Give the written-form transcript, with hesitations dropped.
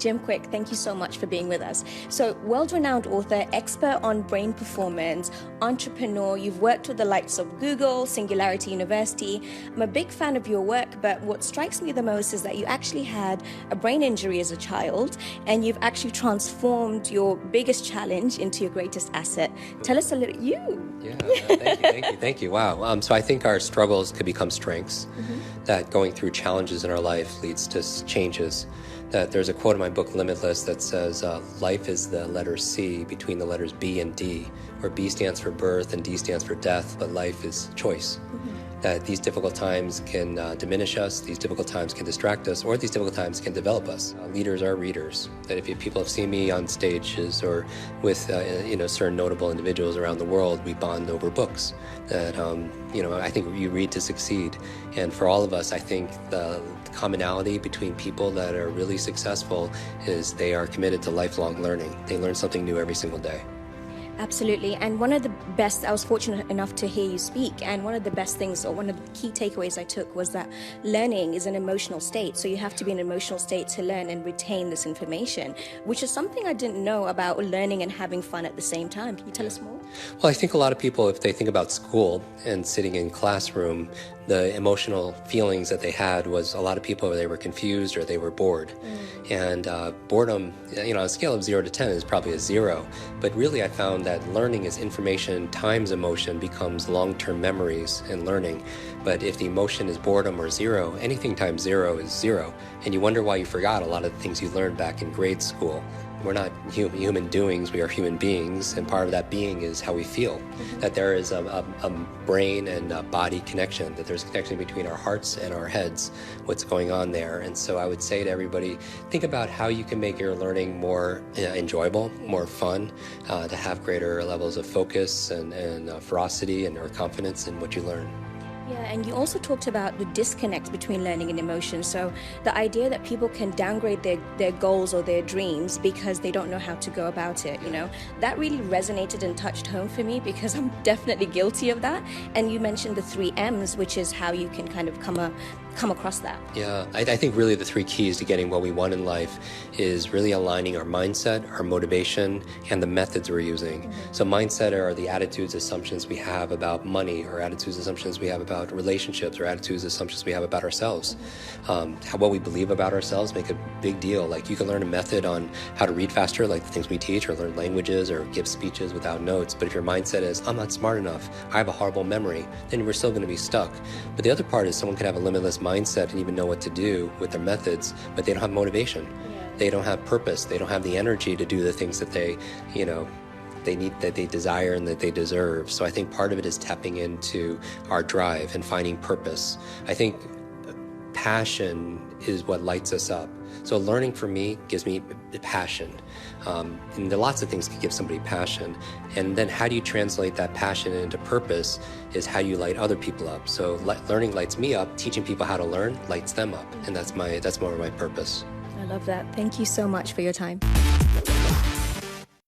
Jim Kwik, thank you so much for being with us. So, world-renowned author, expert on brain performance, entrepreneur, you've worked with the likes of Google, Singularity University. I'm a big fan of your work, but what strikes me the most is that you actually had a brain injury as a child, and you've actually transformed your biggest challenge into your greatest asset. Tell us a little, Yeah, thank you. Wow. So I think our struggles could become strengths, that going through challenges in our life leads to changes. That there's a quote in my book, Limitless, that says, life is the letter C between the letters B and D, where B stands for birth and D stands for death, but life is choice. That these difficult times can diminish us, these difficult times can distract us, or these difficult times can develop us. Leaders are readers. That if people have seen me on stages or with certain notable individuals around the world, we bond over books. That I think you read to succeed. And for all of us, I think the commonality between people that are really successful is they are committed to lifelong learning. They learn something new every single day. Absolutely. And one of the best, I was fortunate enough to hear you speak, and one of the best things, or one of the key takeaways I took, was that learning is an emotional state. So you have to be in an emotional state to learn and retain this information, which is something I didn't know about learning and having fun at the same time. Can you tell us more? Well, I think a lot of people, if they think about school and sitting in classroom, the emotional feelings that they had was a lot of people, they were confused or they were bored. And boredom, on a scale of 0 to 10 is probably a 0. But really I found that learning is information times emotion becomes long-term memories and learning. But if the emotion is boredom or 0, anything times 0 is 0. And you wonder why you forgot a lot of the things you learned back in grade school. We're not human doings, we are human beings, and part of that being is how we feel. That there is a brain and a body connection, that there's a connection between our hearts and our heads, what's going on there. And so I would say to everybody, think about how you can make your learning more enjoyable, more fun, to have greater levels of focus and ferocity and or confidence in what you learn. Yeah, and you also talked about the disconnect between learning and emotion. So the idea that people can downgrade their goals or their dreams because they don't know how to go about it, that really resonated and touched home for me, because I'm definitely guilty of that. And you mentioned the 3 M's, which is how you can kind of come across that. Yeah, I think really the 3 keys to getting what we want in life is really aligning our mindset, our motivation, and the methods we're using. So mindset are the attitudes, assumptions we have about money, or attitudes, assumptions we have about relationships, or attitudes, assumptions we have about ourselves. What we believe about ourselves make a big deal. Like you can learn a method on how to read faster, like the things we teach, or learn languages, or give speeches without notes. But if your mindset is, I'm not smart enough, I have a horrible memory, then we're still going to be stuck. But the other part is someone could have a limitless mindset and even know what to do with their methods, but they don't have motivation. They don't have purpose. They don't have the energy to do the things that they need, that they desire and that they deserve. So I think part of it is tapping into our drive and finding purpose. I think passion is what lights us up. So learning for me gives me passion. And there are lots of things that give somebody passion. And then how do you translate that passion into purpose is how you light other people up. So learning lights me up, teaching people how to learn lights them up. And that's more of my purpose. I love that. Thank you so much for your time.